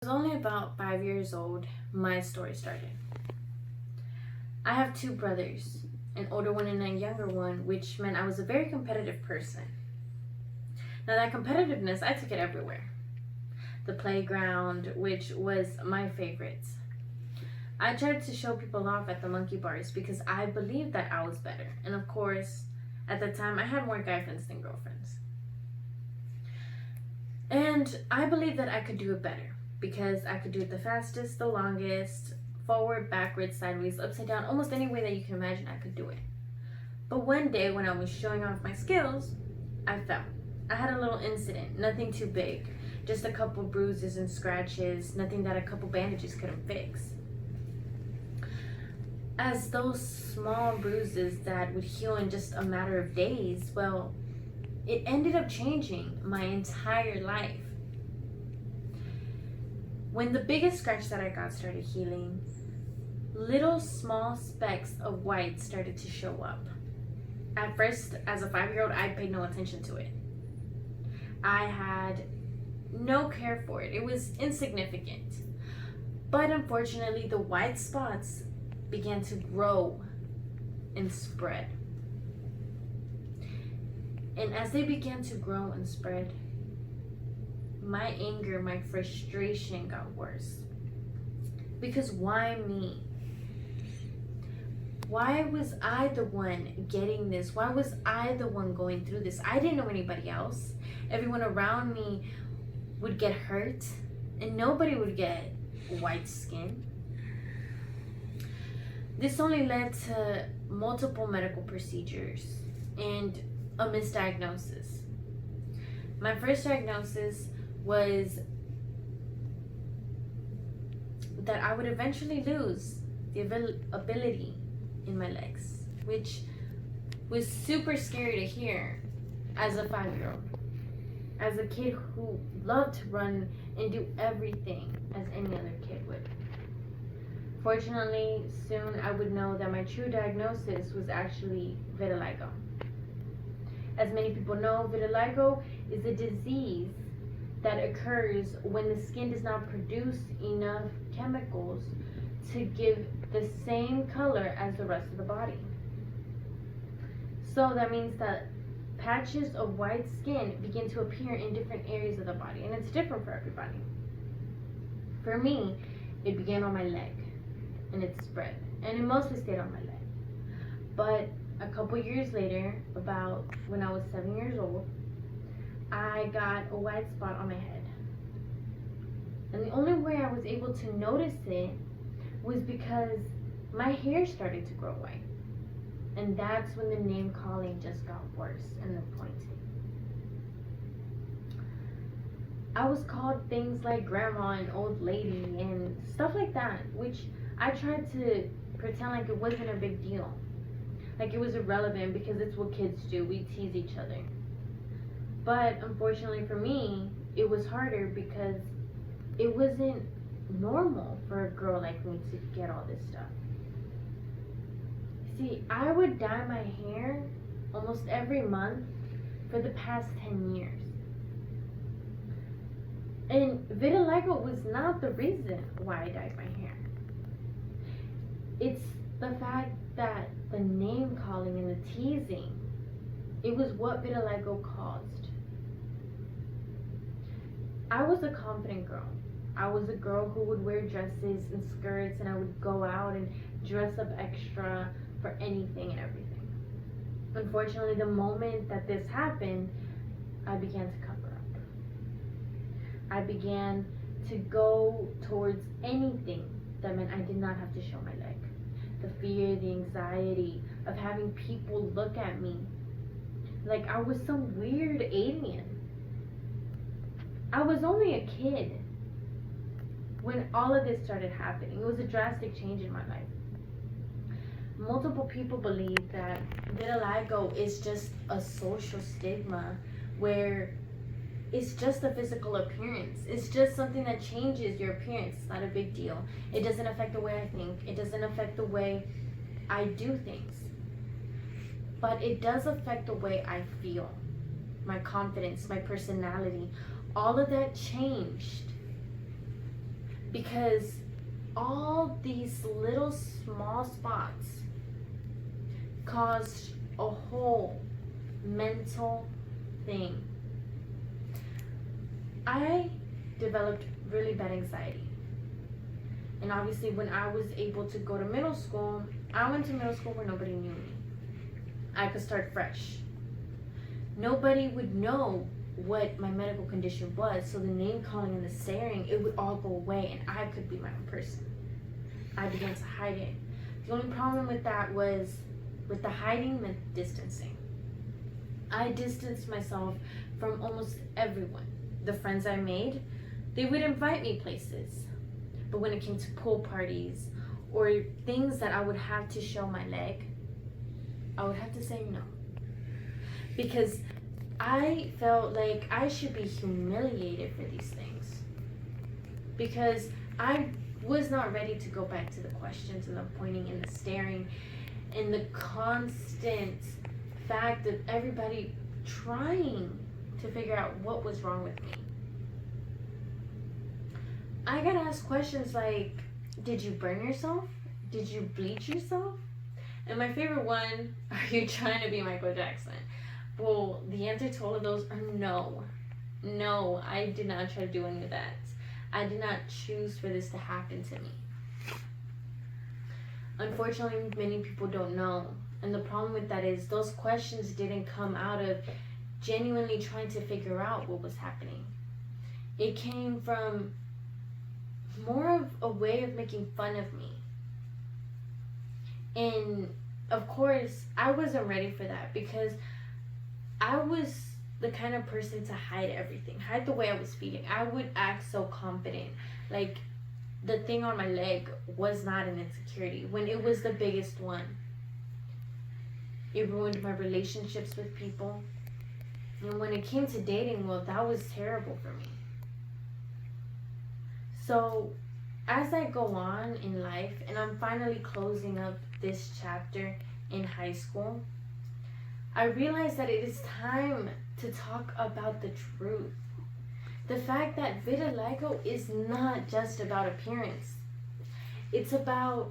I was only about 5 years old, my story started. I have two brothers, an older one and a younger one, which meant I was a very competitive person. Now that competitiveness, I took it everywhere. The playground, which was my favorite. I tried to show people off at the monkey bars because I believed that I was better. And of course, at the time, I had more guy friends than girlfriends. And I believed that I could do it better because I could do it the fastest, the longest, forward, backwards, sideways, upside down, almost any way that you can imagine I could do it. But one day when I was showing off my skills, I fell. I had a little incident, nothing too big, just a couple bruises and scratches, nothing that a couple bandages couldn't fix. As those small bruises that would heal in just a matter of days, well, it ended up changing my entire life. When the biggest scratch that I got started healing, little small specks of white started to show up. At first, as a 5-year-old, I paid no attention to it. I had no care for it. It was insignificant. But unfortunately, the white spots began to grow and spread. And as they began to grow and spread, my anger, my frustration got worse. Because why me? Why was I the one getting this? Why was I the one going through this? I didn't know anybody else. Everyone around me would get hurt, and nobody would get white skin. This only led to multiple medical procedures and a misdiagnosis. My first diagnosis was that I would eventually lose the ability in my legs, which was super scary to hear as a 5-year-old, as a kid who loved to run and do everything as any other kid would. Fortunately, soon I would know that my true diagnosis was actually vitiligo. As many people know, vitiligo is a disease that occurs when the skin does not produce enough chemicals to give the same color as the rest of the body. So that means that patches of white skin begin to appear in different areas of the body, and it's different for everybody. For me, it began on my leg, and it spread, and it mostly stayed on my leg. But a couple years later, about when I was 7 years old, I got a white spot on my head. And the only way I was able to notice it was because my hair started to grow white. And that's when the name calling just got worse and the pointing. I was called things like grandma and old lady and stuff like that, which I tried to pretend like it wasn't a big deal. Like it was irrelevant because it's what kids do. We tease each other. But unfortunately for me, it was harder because it wasn't normal for a girl like me to get all this stuff. See, I would dye my hair almost every month for the past 10 years. And vitiligo was not the reason why I dyed my hair. It's the fact that the name calling and the teasing, it was what vitiligo caused. I was a confident girl. I was a girl who would wear dresses and skirts, and I would go out and dress up extra for anything and everything. Unfortunately, the moment that this happened, I began to cover up. I began to go towards anything that meant I did not have to show my leg. The fear, the anxiety of having people look at me like I was some weird alien. I was only a kid when all of this started happening. It was a drastic change in my life. Multiple people believe that vitiligo is just a social stigma where it's just a physical appearance. It's just something that changes your appearance. It's not a big deal. It doesn't affect the way I think. It doesn't affect the way I do things. But it does affect the way I feel. My confidence, my personality, all of that changed because all these little small spots caused a whole mental thing. I developed really bad anxiety. And obviously when I was able to go to middle school, I went to middle school where nobody knew me. I could start fresh. Nobody would know what my medical condition was, so the name calling and the staring, it would all go away and I could be my own person. I began to hide it. The only problem with that was, with the hiding meant distancing. I distanced myself from almost everyone. The friends I made, they would invite me places. But when it came to pool parties or things that I would have to show my leg, I would have to say no. Because I felt like I should be humiliated for these things. Because I was not ready to go back to the questions and the pointing and the staring and the constant fact of everybody trying to figure out what was wrong with me. I got asked questions like, did you burn yourself? Did you bleach yourself? And my favorite one, are you trying to be Michael Jackson? Well, the answer to all of those are no. No, I did not try to do any of that. I did not choose for this to happen to me. Unfortunately, many people don't know. And the problem with that is those questions didn't come out of genuinely trying to figure out what was happening. It came from more of a way of making fun of me. And of course, I wasn't ready for that because I was the kind of person to hide everything, hide the way I was feeling. I would act so confident, like the thing on my leg was not an insecurity when it was the biggest one. It ruined my relationships with people. And when it came to dating, well, that was terrible for me. So as I go on in life, and I'm finally closing up this chapter in high school, I realized that it is time to talk about the truth. The fact that vitiligo is not just about appearance. It's about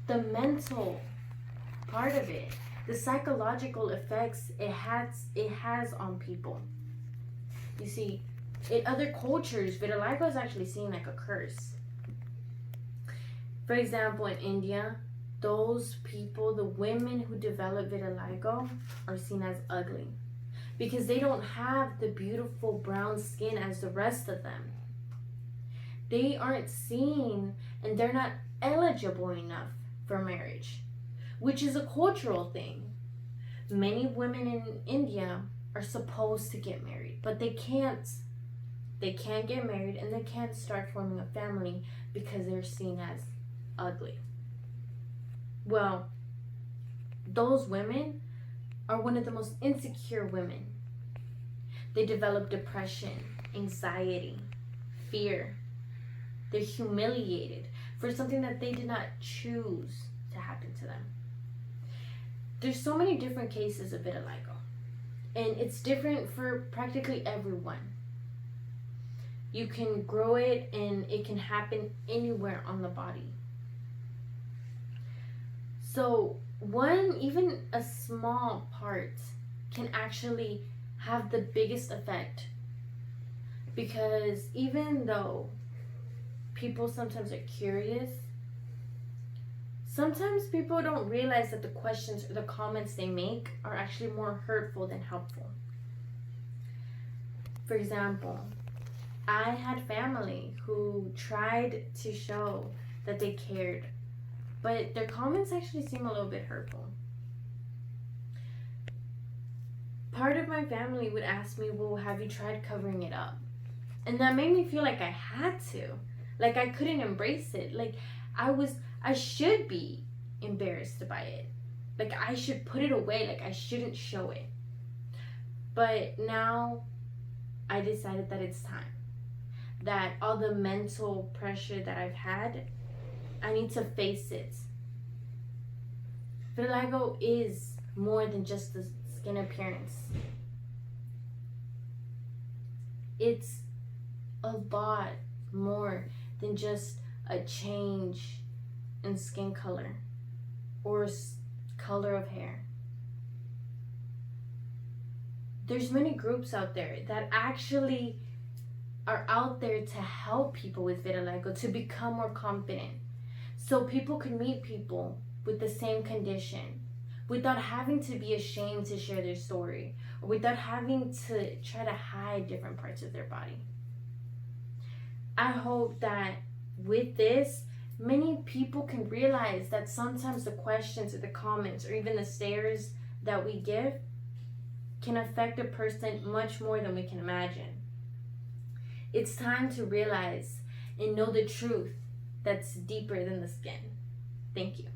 the mental part of it, the psychological effects it has on people. You see, in other cultures, vitiligo is actually seen like a curse. For example, in India, those people, the women who develop vitiligo, are seen as ugly because they don't have the beautiful brown skin as the rest of them. They aren't seen and they're not eligible enough for marriage, which is a cultural thing. Many women in India are supposed to get married, but they can't. They can't get married and they can't start forming a family because they're seen as ugly. Well, those women are one of the most insecure women. They develop depression, anxiety, fear. They're humiliated for something that they did not choose to happen to them. There's so many different cases of vitiligo, and it's different for practically everyone. You can grow it and it can happen anywhere on the body. So even a small part can actually have the biggest effect, because even though people sometimes are curious, sometimes people don't realize that the questions or the comments they make are actually more hurtful than helpful. For example, I had family who tried to show that they cared, but their comments actually seem a little bit hurtful. Part of my family would ask me, well, have you tried covering it up? And that made me feel like I had to. Like I couldn't embrace it. Like I should be embarrassed by it. Like I should put it away. Like I shouldn't show it. But now I decided that it's time. That all the mental pressure that I've had, I need to face it. Vitiligo is more than just the skin appearance. It's a lot more than just a change in skin color or color of hair. There's many groups out there that actually are out there to help people with vitiligo to become more confident, so people can meet people with the same condition without having to be ashamed to share their story, or without having to try to hide different parts of their body. I hope that with this, many people can realize that sometimes the questions or the comments or even the stares that we give can affect a person much more than we can imagine. It's time to realize and know the truth that's deeper than the skin. Thank you.